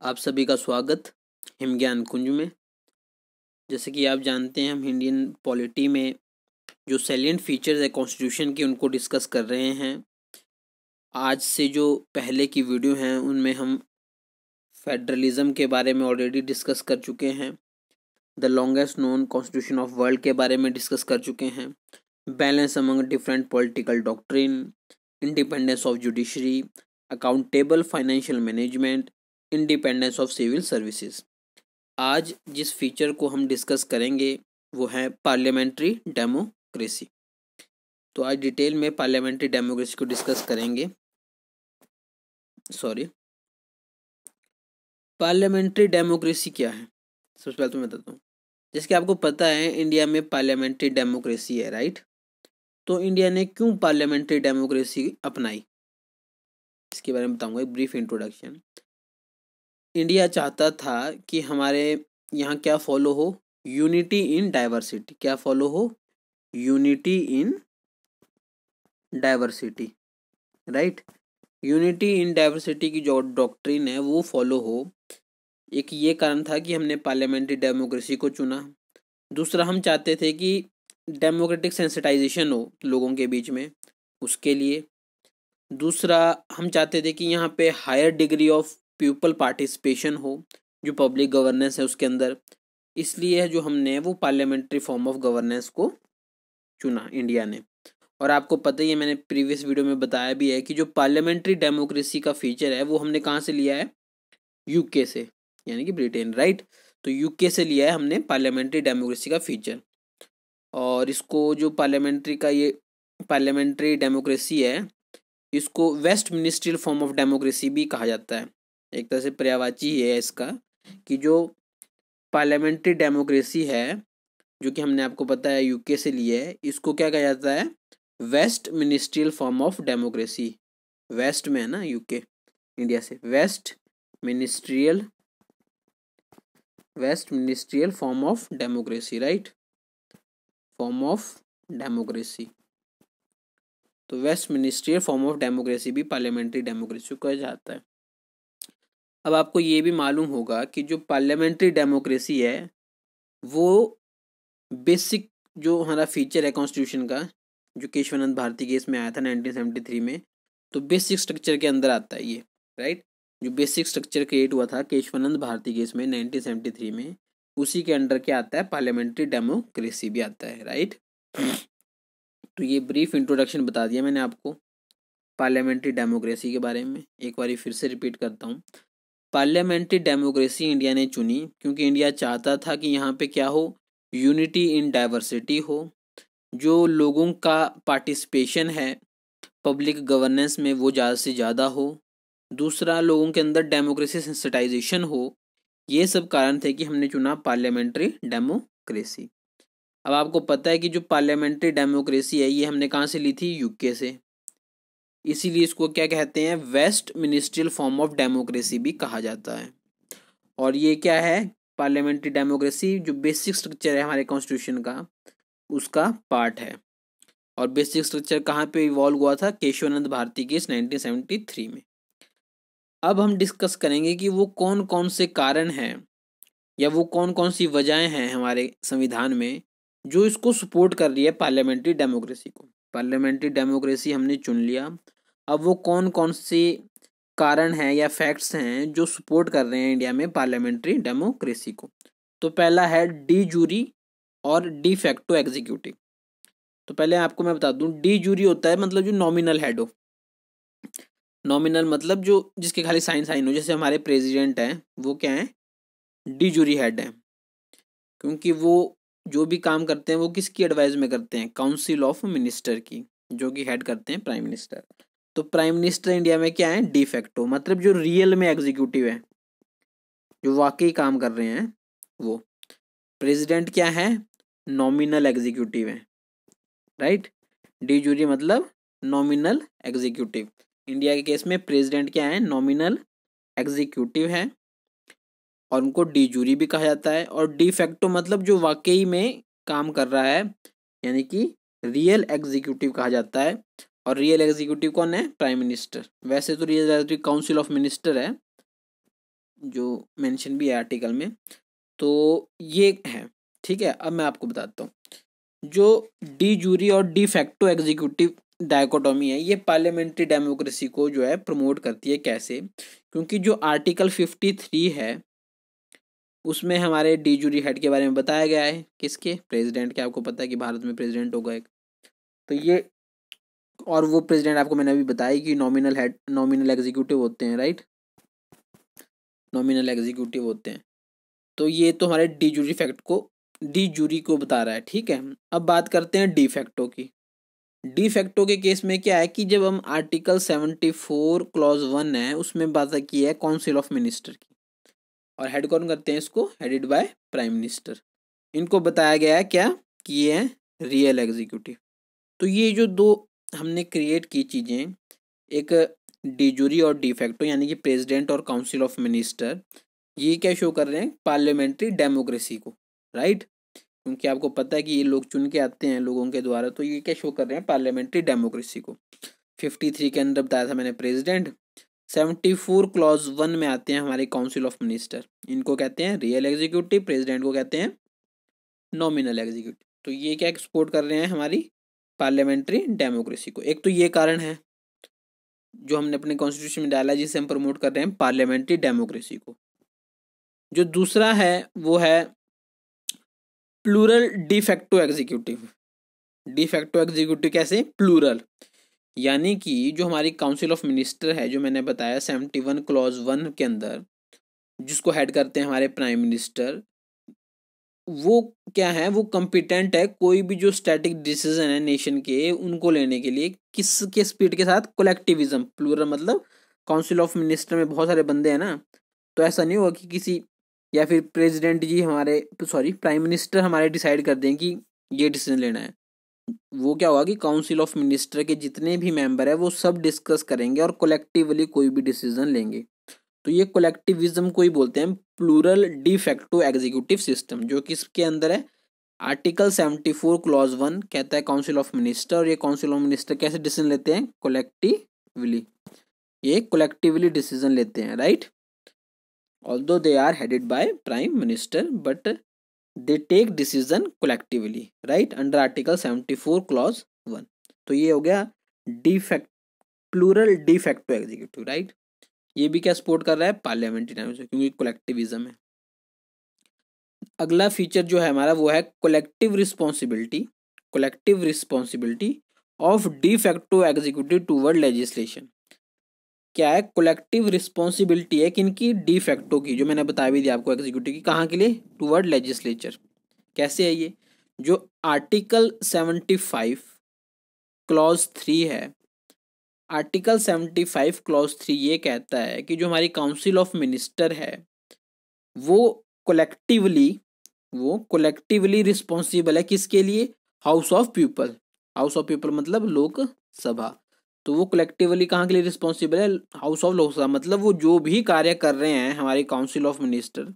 आप सभी का स्वागत हिम ज्ञान कुंज में। जैसे कि आप जानते हैं, हम इंडियन पॉलिटी में जो सैलिएंट फीचर्स है कॉन्स्टिट्यूशन के, उनको डिस्कस कर रहे हैं। आज से जो पहले की वीडियो हैं उनमें हम फेडरलिज्म के बारे में ऑलरेडी डिस्कस कर चुके हैं। The longest known constitution of world के बारे में डिस्कस कर चुके हैं। Balance among different political doctrine, independence of judiciary, accountable financial management, independence of civil services. आज जिस फीचर को हम डिस्कस करेंगे वो है पार्लियामेंट्री डेमोक्रेसी। तो आज डिटेल में पार्लियामेंट्री डेमोक्रेसी को डिस्कस करेंगे। पार्लियामेंट्री डेमोक्रेसी क्या है, सबसे पहले तो मैं बताता हूँ। जैसे कि आपको पता है, इंडिया में पार्लियामेंट्री डेमोक्रेसी है, राइट। तो इंडिया ने क्यों पार्लियामेंट्री डेमोक्रेसी अपनाई, इसके बारे में बताऊंगा, एक ब्रीफ इंट्रोडक्शन। इंडिया चाहता था कि हमारे यहाँ क्या फॉलो हो, यूनिटी इन डाइवर्सिटी। क्या फॉलो हो, unity in diversity, right. Unity in diversity की जो डॉक्ट्रिन है वो फॉलो हो। एक ये कारण था कि हमने पार्लियामेंट्री डेमोक्रेसी को चुना। दूसरा, हम चाहते थे कि डेमोक्रेटिक सेंसिटाइजेशन हो लोगों के बीच में, उसके लिए। दूसरा, हम चाहते थे कि यहाँ पे higher degree of people participation हो, जो पब्लिक गवर्नेंस है उसके अंदर। इसलिए जो हमने वो पार्लियामेंट्री फॉर्म ऑफ गवर्नेंस को चुना इंडिया ने। और आपको पता ही है, मैंने प्रीवियस वीडियो में बताया भी है कि जो पार्लियामेंट्री डेमोक्रेसी का फीचर है वो हमने कहाँ से लिया है, यूके से, यानी कि ब्रिटेन, राइट। तो यूके से लिया है हमने पार्लियामेंट्री डेमोक्रेसी का फीचर। और इसको जो पार्लियामेंट्री डेमोक्रेसी है, इसको west ministerial form of democracy भी कहा जाता है। एक तरह से पर्यायवाची है इसका, कि जो पार्लियामेंट्री डेमोक्रेसी है जो कि हमने आपको पता है यूके से लिया है, इसको क्या कहा जाता है, west ministerial form of democracy. West में है ना यूके, इंडिया से, west ministerial form of democracy, right, form of democracy. तो west ministerial form of democracy भी पार्लियामेंट्री डेमोक्रेसी को कहा जाता है। अब आपको ये भी मालूम होगा कि जो पार्लियामेंट्री डेमोक्रेसी है वो बेसिक जो हमारा फीचर है कॉन्स्टिट्यूशन का, जो केशवानंद भारती केस में आया था 1973 में, तो बेसिक स्ट्रक्चर के अंदर आता है ये, राइट। जो बेसिक स्ट्रक्चर क्रिएट हुआ था केशवानंद भारती केस में 1973 में, उसी के अंडर क्या आता है, पार्लियामेंट्री डेमोक्रेसी भी आता है, राइट। तो ये ब्रीफ इंट्रोडक्शन बता दिया मैंने आपको पार्लियामेंट्री डेमोक्रेसी के बारे में। एक बार फिर से रिपीट करता हूँ। पार्लियामेंट्री डेमोक्रेसी इंडिया ने चुनी क्योंकि इंडिया चाहता था कि यहाँ पे क्या हो, यूनिटी इन डाइवर्सिटी हो, जो लोगों का पार्टिसिपेशन है पब्लिक गवर्नेंस में वो ज़्यादा से ज़्यादा हो। दूसरा, लोगों के अंदर डेमोक्रेसी सेंसिटाइजेशन हो। ये सब कारण थे कि हमने चुना पार्लियामेंट्री डेमोक्रेसी। अब आपको पता है कि जो पार्लियामेंट्री डेमोक्रेसी है ये हमने कहाँ से ली थी, यूके से। इसीलिए इसको क्या कहते हैं, west ministerial form of democracy भी कहा जाता है। और ये क्या है, पार्लियामेंट्री डेमोक्रेसी जो बेसिक स्ट्रक्चर है हमारे कॉन्स्टिट्यूशन का, उसका पार्ट है। और बेसिक स्ट्रक्चर कहाँ पे इवॉल्व हुआ था, केशवानंद भारती केस 1973 में। अब हम डिस्कस करेंगे कि वो कौन कौन से कारण हैं या वो कौन कौन सी वजहें हैं हमारे संविधान में जो इसको सपोर्ट कर रही है पार्लियामेंट्री डेमोक्रेसी को। पार्लियामेंट्री डेमोक्रेसी हमने चुन लिया। अब वो कौन कौन से कारण हैं या फैक्ट्स हैं जो सपोर्ट कर रहे हैं इंडिया में पार्लियामेंट्री डेमोक्रेसी को। तो पहला है डी जूरी और डी फैक्टो एग्जीक्यूटिव। तो पहले आपको मैं बता दूं, डी जूरी होता है मतलब जो नॉमिनल हेड हो। नॉमिनल मतलब जो जिसके खाली साइन हो, जैसे हमारे प्रेसिडेंट हैं वो क्या है, डी जूरी हेड हैं। क्योंकि वो जो भी काम करते हैं वो किसकी एडवाइस में करते हैं, काउंसिल ऑफ मिनिस्टर की, जो कि हेड करते हैं प्राइम मिनिस्टर। तो प्राइम मिनिस्टर इंडिया में क्या है, डी फैक्टो, मतलब जो रियल में एग्जीक्यूटिव है, जो वाकई काम कर रहे हैं वो। प्रेसिडेंट क्या है, नॉमिनल एग्जीक्यूटिव है, राइट। डी जूरी मतलब नॉमिनल एग्जीक्यूटिव। इंडिया के केस में प्रेसिडेंट क्या है, नॉमिनल एग्जीक्यूटिव है, और उनको डी जूरी भी कहा जाता है। और डी फैक्टो मतलब जो वाकई में काम कर रहा है, यानी कि रियल एग्जीक्यूटिव कहा जाता है। और रियल एग्जीक्यूटिव कौन है, प्राइम मिनिस्टर। वैसे तो real executive council of minister है, जो मेंशन भी है आर्टिकल में। तो ये है, ठीक है। अब मैं आपको बताता हूँ, जो डी जूरी और डी फैक्टो एग्जीक्यूटिव डायकोटोमी है, ये पार्लियामेंट्री डेमोक्रेसी को जो है प्रमोट करती है। कैसे? क्योंकि जो आर्टिकल 53 है उसमें हमारे डी जूरी हेड के बारे में बताया गया है। किसके? प्रेसिडेंट के। आपको पता है कि भारत में प्रेसिडेंट होगा एक, तो ये, और वो प्रेसिडेंट आपको मैंने अभी बताया कि नॉमिनल हेड, नॉमिनल एग्जीक्यूटिव होते हैं, राइट, नॉमिनल एग्जीक्यूटिव होते हैं। तो ये तो हमारे डी जूरी फैक्ट को, डी जूरी को बता रहा है, ठीक है। अब बात करते हैं डी फैक्टो की। डी फैक्टो के केस में क्या है कि जब हम आर्टिकल 74 क्लॉज 1 है उसमें बात की है काउंसिल ऑफ मिनिस्टर की, और हेड कौन करते हैं इसको? Headed by prime minister. इनको बताया गया है क्या कि ये है रियल एग्जीक्यूटिव। तो ये जो दो हमने क्रिएट की चीज़ें, एक डी जूरी और डी फैक्टो, यानी कि प्रेसिडेंट और काउंसिल ऑफ मिनिस्टर, ये क्या शो कर रहे हैं? पार्लियामेंट्री डेमोक्रेसी को, राइट। क्योंकि आपको पता है कि ये लोग चुन के आते हैं लोगों के द्वारा, तो ये क्या शो कर रहे हैं? पार्लियामेंट्री डेमोक्रेसी को। 53 के अंदर बताया था मैंने प्रेसिडेंट, 74 क्लॉज 1 में आते हैं हमारे काउंसिल ऑफ मिनिस्टर। इनको कहते हैं रियल एग्जीक्यूटिव, प्रेसिडेंट को कहते हैं नॉमिनल एग्जीक्यूटिव। तो ये क्या सपोर्ट कर रहे हैं? हमारी पार्लियामेंट्री डेमोक्रेसी को। एक तो ये कारण है जो हमने अपने कॉन्स्टिट्यूशन में डाला, जिसे हम प्रमोट कर रहे हैं पार्लियामेंट्री डेमोक्रेसी को। जो दूसरा है वो है plural de facto executive. De facto executive कैसे? प्लूरल, यानी कि जो हमारी काउंसिल ऑफ मिनिस्टर है, जो मैंने बताया 71 क्लॉज 1 के अंदर, जिसको हेड करते हैं हमारे प्राइम मिनिस्टर, वो क्या है? वो कम्पिटेंट है कोई भी जो स्टैटिक डिसीजन है नेशन के, उनको लेने के लिए। किसके स्पीड के साथ? कोलेक्टिविज्म। प्लूरल मतलब काउंसिल ऑफ मिनिस्टर में बहुत सारे बंदे हैं ना, तो ऐसा नहीं होगा कि किसी, या फिर प्रेसिडेंट जी हमारे, सॉरी प्राइम मिनिस्टर हमारे डिसाइड कर दें कि ये डिसीजन लेना है। वो क्या होगा कि काउंसिल ऑफ मिनिस्टर के जितने भी मेंबर है वो सब डिस्कस करेंगे और कोलेक्टिवली कोई भी डिसीजन लेंगे। तो ये कोलेक्टिविज्म को ही बोलते हैं plural de facto executive system, जो किसके अंदर है? आर्टिकल 74 क्लॉज 1 कहता है काउंसिल ऑफ मिनिस्टर, और ये काउंसिल ऑफ मिनिस्टर कैसे डिसीजन लेते हैं? कोलेक्टिवली। ये कोलेक्टिवली डिसीजन लेते हैं, right. Although they are headed by prime minister, but they take decision collectively, right, under article 74 clause 1। तो ये हो गया de fact, plural de facto executive, right. ये भी क्या सपोर्ट कर रहा है? पार्लियामेंट्री डेमोक्रेसी, क्योंकि कोलेक्टिविज्म है। अगला फीचर जो है हमारा वो है collective responsibility, collective responsibility of D facto executive toward legislation. क्या है? कोलेक्टिव रिस्पॉन्सिबिलिटी है किनकी? डी फैक्टो की, जो मैंने बताया भी दिया आपको, एग्जीक्यूटिव की। कहाँ के लिए? Toward legislature. कैसे है ये? जो आर्टिकल 75 क्लॉज 3 है, आर्टिकल 75 क्लॉज 3 ये कहता है कि जो हमारी काउंसिल ऑफ मिनिस्टर है वो कोलेक्टिवली, वो कोलेक्टिवली रिस्पॉन्सिबल है किसके लिए? House of people. House of people मतलब लोकसभा। तो वो कलेक्टिवली कहाँ के लिए रिस्पॉन्सिबल है? House of Lok Sabha. मतलब वो जो भी कार्य कर रहे हैं हमारी काउंसिल ऑफ मिनिस्टर,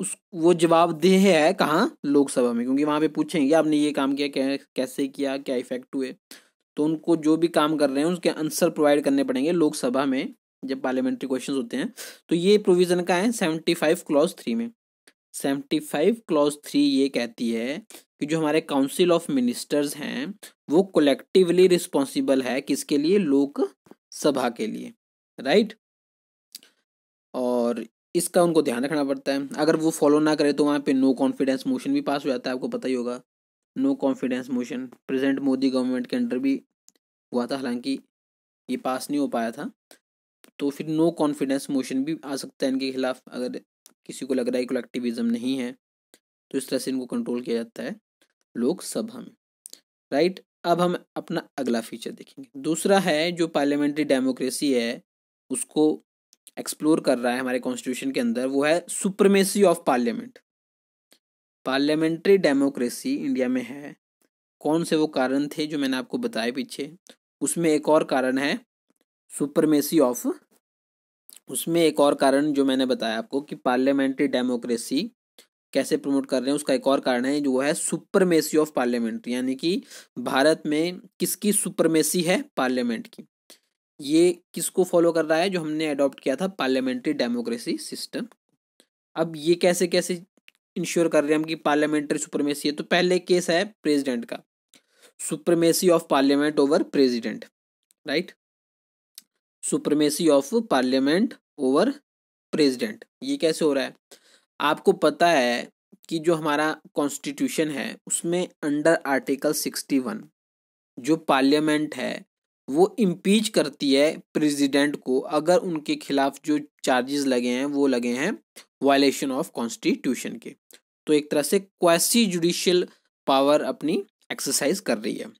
उस वो जवाबदेह है कहाँ? लोकसभा में, क्योंकि वहाँ पे पूछेंगे आपने ये काम किया, कैसे किया, क्या इफेक्ट हुए। तो उनको जो भी काम कर रहे हैं उसके आंसर प्रोवाइड करने पड़ेंगे लोकसभा में, जब पार्लियामेंट्री क्वेश्चंस होते हैं। तो ये प्रोविजन का है 75 क्लॉज 3 में। 75 क्लॉज 3 ये कहती है कि जो हमारे काउंसिल ऑफ मिनिस्टर्स हैं वो कोलेक्टिवली रिस्पॉन्सिबल है किसके लिए? लोकसभा के लिए, राइट। और इसका उनको ध्यान रखना पड़ता है। अगर वो फॉलो ना करे तो वहाँ पे नो कॉन्फिडेंस मोशन भी पास हो जाता है, आपको पता ही होगा। No confidence motion present Modi government के अंडर भी हुआ था, हालांकि ये पास नहीं हो पाया था। तो फिर नो कॉन्फिडेंस मोशन भी आ सकता है इनके खिलाफ, अगर किसी को लग रहा है कोलेक्टिविज्म नहीं है। तो इस तरह से इनको कंट्रोल किया जाता है लोकसभा में, राइट। अब हम अपना अगला फीचर देखेंगे। दूसरा है जो पार्लियामेंट्री डेमोक्रेसी है उसको एक्सप्लोर कर रहा है हमारे कॉन्स्टिट्यूशन के अंदर, वो है supremacy of parliament. Parliamentary democracy India में है, कौन से वो कारण थे जो मैंने आपको बताए पीछे, उसमें एक और कारण है सुप्रीमेसी ऑफ, उसमें एक और कारण जो मैंने बताया आपको कि पार्लियामेंट्री डेमोक्रेसी कैसे प्रमोट कर रहे हैं, उसका एक और कारण है जो है सुपरमेसी ऑफ पार्लियामेंट, यानी कि भारत में किसकी सुपरमेसी है? पार्लियामेंट की। ये किसको फॉलो कर रहा है? जो हमने अडॉप्ट किया था पार्लियामेंट्री डेमोक्रेसी सिस्टम। अब ये कैसे कैसे इंश्योर कर रहे हैं हम कि पार्लियामेंट्री सुप्रीमेसी है? तो पहले केस है प्रेसिडेंट का, supremacy of parliament over president, right. Supremacy of parliament over president, ये कैसे हो रहा है? आपको पता है कि जो हमारा कॉन्स्टिट्यूशन है उसमें अंडर आर्टिकल 61 जो पार्लियामेंट है वो इम्पीच करती है प्रेसिडेंट को अगर उनके खिलाफ जो चार्जेस लगे हैं वो लगे हैं वायलेशन ऑफ कॉन्स्टिट्यूशन के। तो एक तरह से क्वासी जुडिशियल पावर अपनी एक्सरसाइज कर रही है।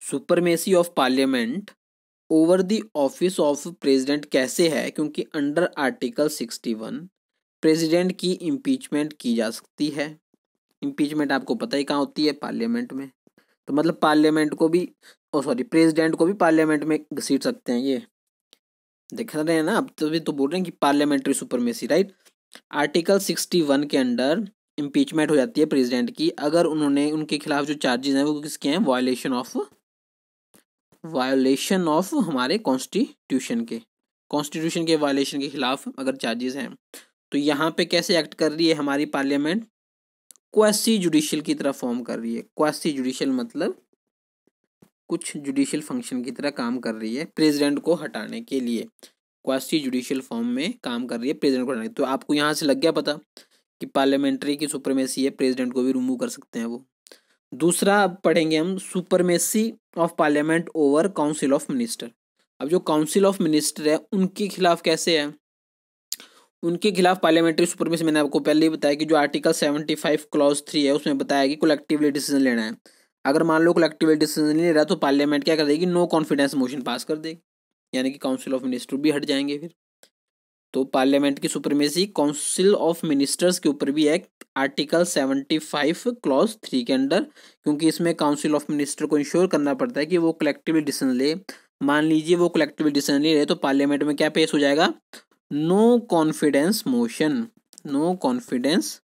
Supremacy of parliament over the office of president कैसे है? क्योंकि अंडर आर्टिकल 61 प्रेसिडेंट की इम्पीचमेंट की जा सकती है। इम्पीचमेंट आपको पता ही कहाँ होती है? पार्लियामेंट में। तो मतलब पार्लियामेंट को भी प्रेसिडेंट को भी पार्लियामेंट में घसीट सकते हैं। ये देख रहे हैं ना, अब तभी तो बोल रहे हैं कि पार्लियामेंट्री सुपरमेसी, राइट। आर्टिकल 61 के अंडर इम्पीचमेंट हो जाती है प्रेसिडेंट की अगर उन्होंने उनके खिलाफ जो चार्जेस हैं वो किसके हैं? वायोलेशन ऑफ हमारे कॉन्स्टिट्यूशन के वायलेशन के खिलाफ अगर चार्जेस हैं। तो यहाँ पे कैसे एक्ट कर रही है हमारी पार्लियामेंट? क्वासी जुडिशियल की तरह फॉर्म कर रही है। क्वासी जुडिशियल मतलब कुछ जुडिशियल फंक्शन की तरह काम कर रही है प्रेसिडेंट को हटाने के लिए। क्वासी जुडिशियल फॉर्म में काम कर रही है प्रेसिडेंट को हटाने। तो आपको यहाँ से लग गया पता कि पार्लियामेंट्री की सुपरमेसी है, प्रेसिडेंट को भी रिमूव कर सकते हैं वो। दूसरा अब पढ़ेंगे हम supremacy of parliament over council of minister. अब जो काउंसिल ऑफ मिनिस्टर है उनके खिलाफ कैसे है? उनके खिलाफ पार्लियामेंट्री सुपरमेसी मैंने आपको पहले ही बताया कि जो आर्टिकल 75 क्लॉज 3 है उसमें बताया कि कलेक्टिवली डिसीजन लेना है। अगर मान लो कलेक्टिवली डिसीजन नहीं ले रहा तो पार्लियामेंट क्या कर देगी? नो कॉन्फिडेंस मोशन पास कर देगी, यानी कि काउंसिल ऑफ मिनिस्टर भी हट जाएंगे फिर। तो पार्लियामेंट की सुपरमेसी काउंसिल ऑफ मिनिस्टर्स के ऊपर भी है आर्टिकल 75 क्लॉज 3 के अंडर, क्योंकि इसमें काउंसिल ऑफ मिनिस्टर को इंश्योर करना पड़ता है कि वो कलेक्टिवली डिसीजन ले। मान लीजिए वो कलेक्टिवली डिसीजन ले रहे तो पार्लियामेंट में क्या पेश हो जाएगा? नो कॉन्फिडेंस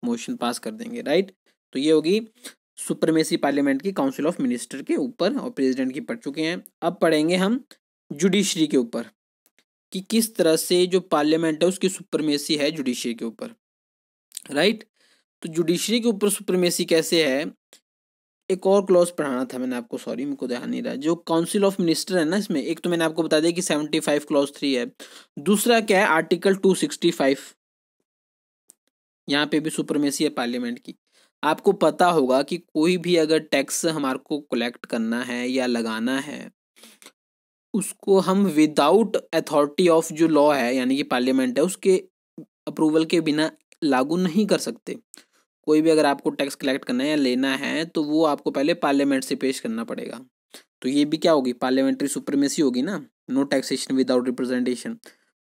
मोशन पास कर देंगे, राइट। तो ये होगी सुपरमेसी पार्लियामेंट की काउंसिल ऑफ मिनिस्टर के ऊपर, और प्रेसिडेंट की पढ़ चुके हैं। अब पढ़ेंगे हम जुडिशरी के ऊपर कि किस तरह से जो पार्लियामेंट है उसकी सुपरमेसी है जुडिशरी के ऊपर, राइट। तो जुडिशरी के ऊपर सुपरमेसी कैसे है? एक और क्लॉज पढ़ाना था मैंने आपको, सॉरी मेरे को ध्यान नहीं रहा। जो काउंसिल ऑफ मिनिस्टर है ना, इसमें एक तो मैंने आपको बता दिया कि 75 क्लॉज 3 है। दूसरा क्या है? आर्टिकल 265, यहाँ पे भी सुपरमेसी है पार्लियामेंट की। आपको पता होगा कि कोई भी अगर टैक्स हमारे को कलेक्ट करना है या लगाना है उसको हम विदाउट अथॉरिटी ऑफ जो लॉ है यानी कि पार्लियामेंट है उसके अप्रूवल के बिना लागू नहीं कर सकते। कोई भी अगर आपको टैक्स कलेक्ट करना है या लेना है तो वो आपको पहले पार्लियामेंट से पेश करना पड़ेगा। तो ये भी क्या होगी? पार्लियामेंट्री सुप्रीमेसी होगी ना, नो टैक्सेशन विदाउट रिप्रेजेंटेशन।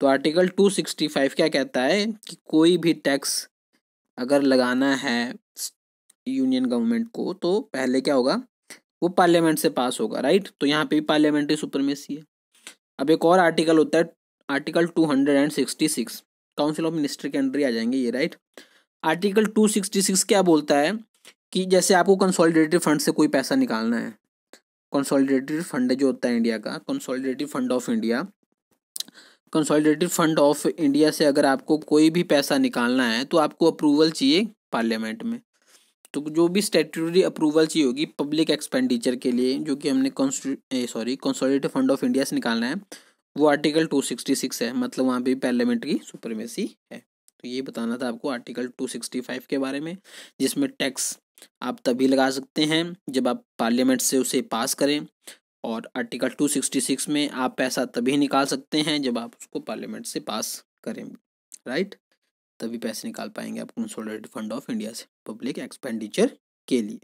तो आर्टिकल 265 क्या कहता है कि कोई भी टैक्स अगर लगाना है यूनियन गवर्नमेंट को तो पहले क्या होगा? वो पार्लियामेंट से पास होगा, राइट। तो यहाँ पे भी पार्लियामेंट्री सुप्रीमेसी है। अब एक और आर्टिकल होता है आर्टिकल 266, काउंसिल ऑफ मिनिस्टर के अंडर ही आ जाएंगे ये, राइट। आर्टिकल 266 क्या बोलता है कि जैसे आपको कंसोलिडेटेड फंड से कोई पैसा निकालना है, कंसोलिडेटेड फंड जो होता है इंडिया का, consolidated fund of India, consolidated fund of India से अगर आपको कोई भी पैसा निकालना है तो आपको अप्रूवल चाहिए पार्लियामेंट में। तो जो भी स्टैट्यूटरी अप्रूवल चाहिए होगी पब्लिक एक्सपेंडिचर के लिए जो कि हमने कंसोलिडेटेड फंड ऑफ इंडिया से निकालना है, वो आर्टिकल 266 है, मतलब वहाँ पे पार्लियामेंट्री सुपरमेसी है। तो ये बताना था आपको आर्टिकल 265 के बारे में, जिसमें टैक्स आप तभी लगा सकते हैं जब आप पार्लियामेंट से उसे पास करें, और आर्टिकल 266 में आप पैसा तभी निकाल सकते हैं जब आप उसको पार्लियामेंट से पास करें, राइट। तभी पैसे निकाल पाएंगे आप कंसोलिडेटेड फंड ऑफ इंडिया से पब्लिक एक्सपेंडिचर के लिए।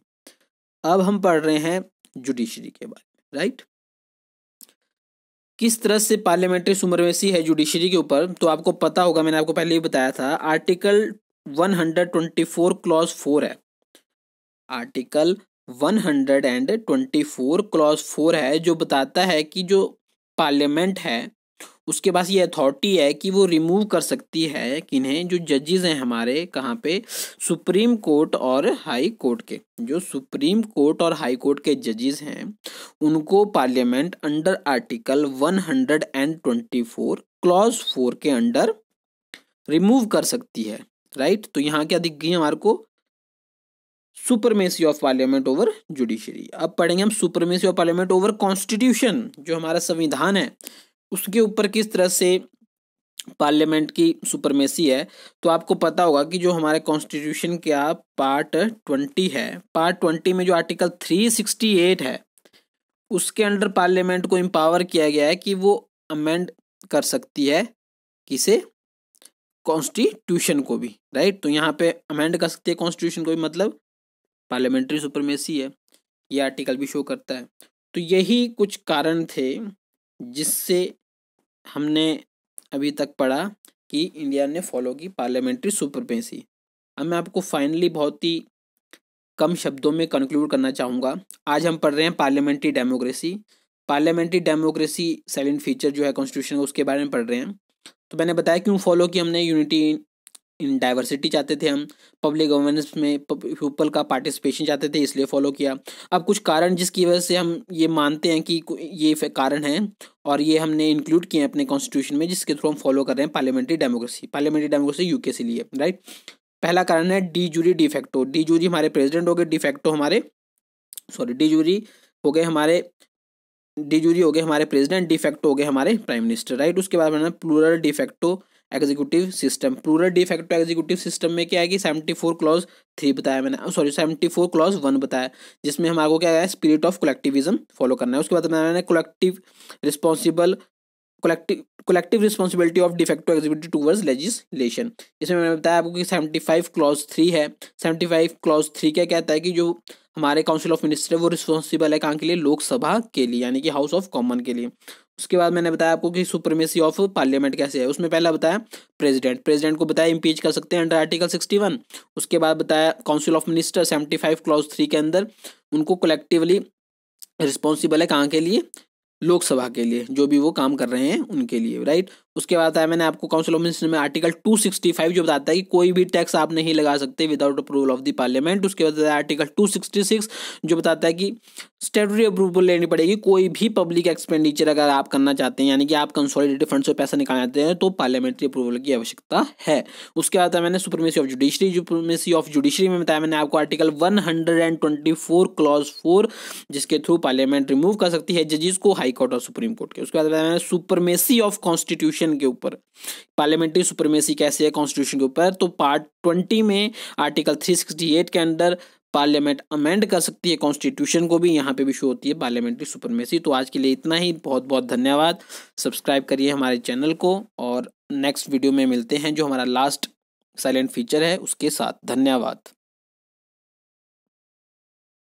अब हम पढ़ रहे हैं जुडिशरी के बारे में, राइट। किस तरह से पार्लियामेंट्री सुपरमेसी है जुडिशरी के ऊपर? तो आपको पता होगा, मैंने आपको पहले ही बताया था, आर्टिकल 124 क्लॉज 4 है। आर्टिकल 124 क्लॉज 4 है जो बताता है कि जो पार्लियामेंट है उसके पास ये अथॉरिटी है कि वो रिमूव कर सकती है किन्हें, जो जजेस हैं हमारे कहाँ पे, सुप्रीम कोर्ट और हाई कोर्ट के। जो सुप्रीम कोर्ट और हाई कोर्ट के जजेस हैं उनको पार्लियामेंट अंडर आर्टिकल 124 क्लॉज 4 के अंडर रिमूव कर सकती है, राइट। तो यहाँ क्या दिख गई हमारे को, supremacy of parliament over judiciary. अब पढ़ेंगे हम supremacy of parliament over constitution, जो हमारा संविधान है उसके ऊपर किस तरह से पार्लियामेंट की सुपरमेसी है। तो आपको पता होगा कि जो हमारे कॉन्स्टिट्यूशन का पार्ट 20 है, पार्ट 20 में जो आर्टिकल 368 है उसके अंडर पार्लियामेंट को एम्पावर किया गया है कि वो अमेंड कर सकती है किसे, कॉन्स्टिट्यूशन को भी, राइट। तो यहाँ पे अमेंड कर सकती है कॉन्स्टिट्यूशन को भी, मतलब पार्लियामेंट्री सुपरमेसी है, ये आर्टिकल भी शो करता है। तो यही कुछ कारण थे जिससे हमने अभी तक पढ़ा कि इंडिया ने फॉलो की पार्लियामेंट्री सुपरमेसी। अब मैं आपको फाइनली बहुत ही कम शब्दों में कंक्लूड करना चाहूँगा। आज हम पढ़ रहे हैं parliamentary democracy. Parliamentary democracy silent feature जो है कॉन्स्टिट्यूशन का, उसके बारे में पढ़ रहे हैं। तो मैंने बताया क्यों फॉलो की हमने, यूनिटी इन डाइवर्सिटी चाहते थे हम, पब्लिक गवर्नेंस में पीपल का पार्टिसिपेशन चाहते थे, इसलिए फॉलो किया। अब कुछ कारण जिसकी वजह से हम ये मानते हैं कि ये कारण है और ये हमने इंक्लूड किए हैं अपने कॉन्स्टिट्यूशन में, जिसके थ्रू हम फॉलो कर रहे हैं parliamentary democracy. Parliamentary democracy UK से लिए, राइट। पहला कारण है de jure de facto. De jure हमारे प्रेसिडेंट हो गए, डी फैक्टो हमारे डी जूरी हो गए हमारे, डी जूरी हो गए हमारे प्रेसिडेंट, डी फैक्टो हो गए हमारे प्राइम मिनिस्टर, राइट। उसके बाद मैंने plural de facto executive system. Plural de facto executive system में क्या है कि 74 क्लॉज 3 बताया मैंने, 74 क्लॉज 1 बताया, जिसमें हमारे क्या है, स्पिरिट ऑफ कलेक्टिविज्म फॉलो करना है। उसके बाद मैंने collective responsibility of de facto executive towards legislation. इसमें मैंने बताया आपको कि 75 क्लॉज 3 है। 75 क्लॉज 3 क्या कहता है कि जो हमारे काउंसिल ऑफ मिनिस्टर है वो रिस्पॉन्सिबल है कहाँ के लिए, लोकसभा के लिए, यानी कि हाउस ऑफ कॉमन के लिए। उसके बाद मैंने बताया आपको कि सुप्रीमेसी ऑफ पार्लियामेंट कैसे है। उसमें पहला बताया प्रेसिडेंट को बताया इम्पीच कर सकते हैं अंडर आर्टिकल 61। उसके बाद बताया काउंसिल ऑफ मिनिस्टर 75 क्लॉज 3 के अंदर उनको कलेक्टिवली रिस्पॉन्सिबल है कहाँ के लिए, लोकसभा के लिए, जो भी वो काम कर रहे हैं उनके लिए, राइट। उसके बाद आया मैंने आपको काउंसिल ऑफ मिनिस्टर में आर्टिकल 265 जो बताता है कि कोई भी टैक्स आप नहीं लगा सकते without approval of the parliament. उसके बाद आर्टिकल 266 जो बताता है कि स्टैट्यूटरी अप्रूवल लेनी पड़ेगी कोई भी पब्लिक एक्सपेंडिचर अगर आप करना चाहते हैं, यानी कि आप कंसोलिडेटेड फंड से पैसा निकालना चाहते हैं तो पार्लियामेंट्री अप्रूवल की आवश्यकता है। उसके बाद मैंने supremacy of judiciary. Supremacy of judiciary में बताया मैंने आपको आर्टिकल 124 क्लॉज 4 जिसके थ्रू पार्लियामेंट रिमूव कर सकती है जजेस को हाई कोर्ट और सुप्रीम कोर्ट के। उसके बाद मैंने सुपरमेसी ऑफ कॉन्स्टिट्यूशन के ऊपर, पार्लियामेंट्री सुपरमेसी कैसे है कॉन्स्टिट्यूशन के ऊपर। तो पार्ट 20 में आर्टिकल 368 के अंदर पार्लियामेंट अमेंड कर सकती है कॉन्स्टिट्यूशन को भी, यहाँ पे भी शो होती है पार्लियामेंट्री सुपरमेसी। तो आज के लिए इतना ही, बहुत बहुत धन्यवाद। सब्सक्राइब करिए हमारे चैनल को और नेक्स्ट वीडियो में मिलते हैं जो हमारा लास्ट साइलेंट फीचर है उसके साथ। धन्यवाद।